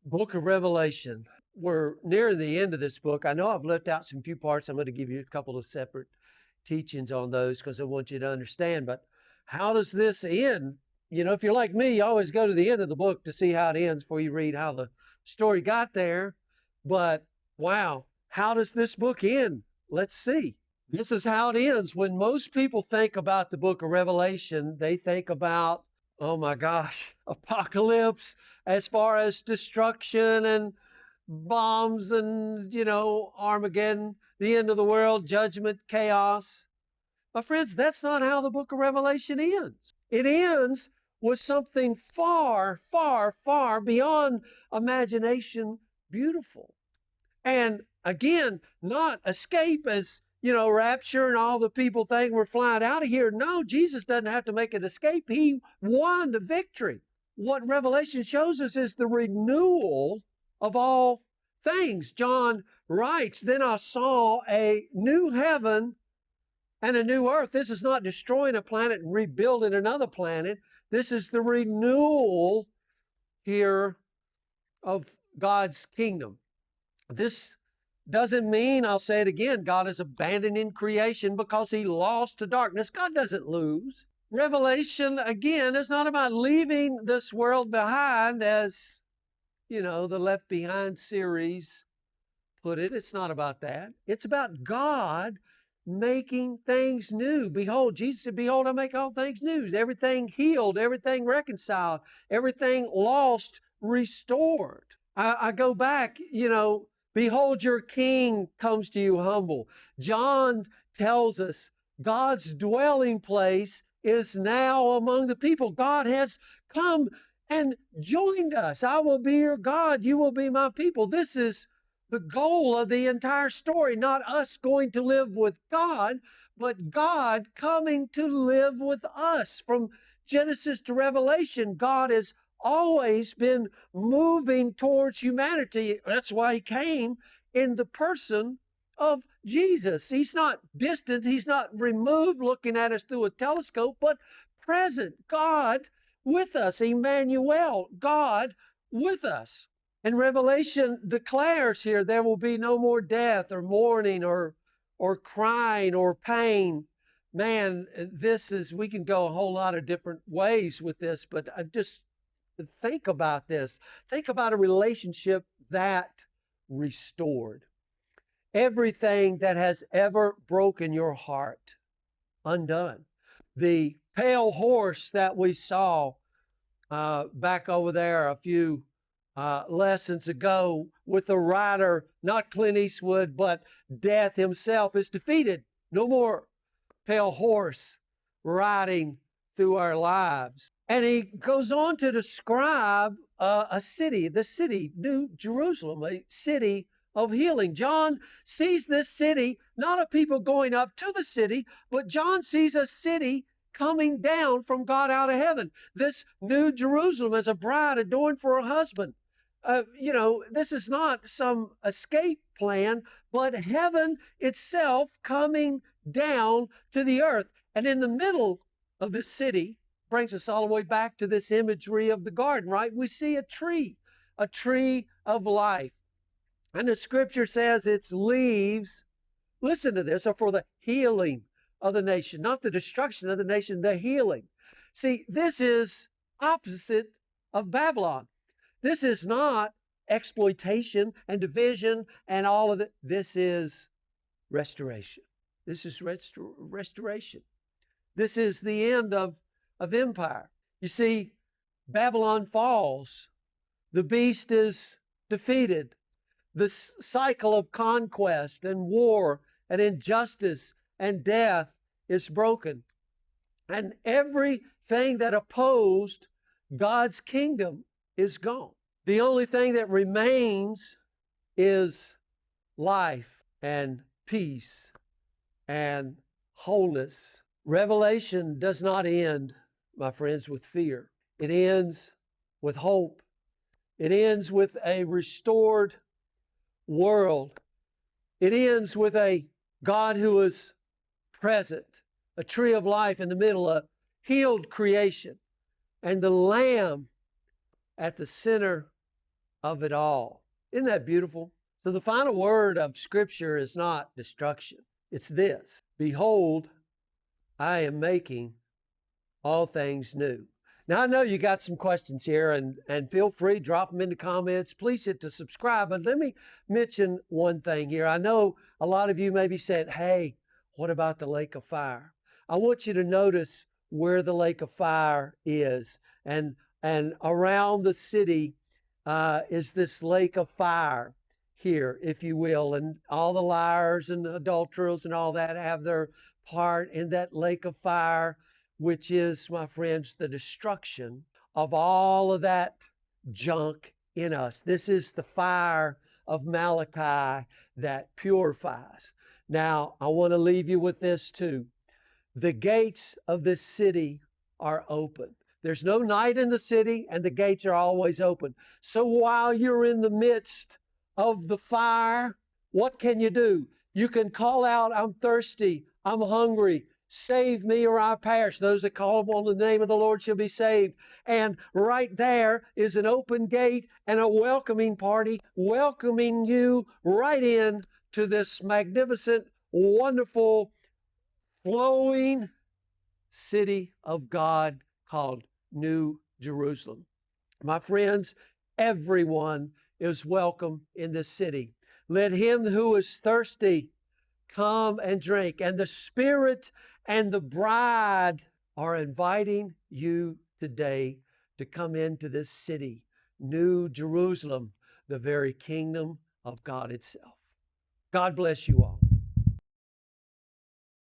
Book of Revelation. We're nearing the end of this book. I know I've left out some few parts. I'm going to give you a couple of separate teachings on those because I want you to understand. But how does this end? You know, if you're like me, you always go to the end of the book to see how it ends before you read how the story got there. But wow, how does this book end? Let's see. This is how it ends. When most people think about the book of Revelation, they think about, oh my gosh, apocalypse as far as destruction and bombs and, Armageddon, the end of the world, judgment, chaos. My friends, that's not how the book of Revelation ends. It ends with something far, far, far beyond imagination beautiful. And again, not escape as, rapture and all the people think we're flying out of here. No, Jesus doesn't have to make an escape. He won the victory. What Revelation shows us is the renewal of all things. John writes, then I saw a new heaven and a new earth. This is not destroying a planet and rebuilding another planet. This is the renewal here of God's kingdom. This doesn't mean, I'll say it again, God is abandoning creation because he lost to darkness. God doesn't lose. Revelation, again, is not about leaving this world behind as, the Left Behind series put it. It's not about that. It's about God making things new. Behold, Jesus said, behold, I make all things new. Everything healed, everything reconciled, everything lost, restored. I go back, behold, your king comes to you humble. John tells us God's dwelling place is now among the people. God has come and joined us. I will be your God. You will be my people. This is the goal of the entire story, not us going to live with God, but God coming to live with us. From Genesis to Revelation, God has always been moving towards humanity. That's why he came in the person of Jesus. He's not distant, he's not removed looking at us through a telescope, but present. God with us. Emmanuel, God with us. And Revelation declares here there will be no more death or mourning or crying or pain. Man, we can go a whole lot of different ways with this, but I just think about this. Think about a relationship that restored. Everything that has ever broken your heart, undone. The pale horse that we saw back over there a few lessons ago with the rider, not Clint Eastwood, but death himself, is defeated. No more pale horse riding through our lives. And he goes on to describe a city, the city, New Jerusalem, a city of healing. John sees this city, not of people going up to the city, but John sees a city coming down from God out of heaven. This New Jerusalem as a bride adorned for her husband. This is not some escape plan, but heaven itself coming down to the earth. And in the middle of this city, brings us all the way back to this imagery of the garden, right? We see a tree of life. And the scripture says its leaves, listen to this, are for the healing of the nation, not the destruction of the nation, the healing. See, this is opposite of Babylon. This is not exploitation and division and all of it. This is restoration. This is restoration. This is the end of empire. You see, Babylon falls. The beast is defeated. The cycle of conquest and war and injustice and death is broken. And everything that opposed God's kingdom is gone. The only thing that remains is life and peace and wholeness. Revelation does not end, my friends, with fear. It ends with hope. It ends with a restored world. It ends with a God who is present, a tree of life in the middle, a healed creation, and the Lamb at the center of it all. Isn't that beautiful? So the final word of Scripture is not destruction. It's this: Behold, I am making all things new. Now, I know you got some questions here, and feel free, drop them in the comments. Please hit the subscribe. But let me mention one thing here. I know a lot of you maybe said, hey, what about the lake of fire? I want you to notice where the lake of fire is. And around the city is this lake of fire here, if you will. And all the liars and the adulterers and all that have their part in that lake of fire, which is, my friends, the destruction of all of that junk in us. This is the fire of Malachi that purifies. Now, I want to leave you with this too. The gates of this city are open. There's no night in the city, and the gates are always open. So while you're in the midst of the fire, what can you do? You can call out, I'm thirsty, I'm hungry, save me or I perish. Those that call upon the name of the Lord shall be saved. And right there is an open gate and a welcoming party welcoming you right in to this magnificent, wonderful, flowing city of God called New Jerusalem. My friends, everyone is welcome in this city. Let him who is thirsty come and drink. And the Spirit and the bride are inviting you today to come into this city, New Jerusalem, the very kingdom of God itself. God bless you all.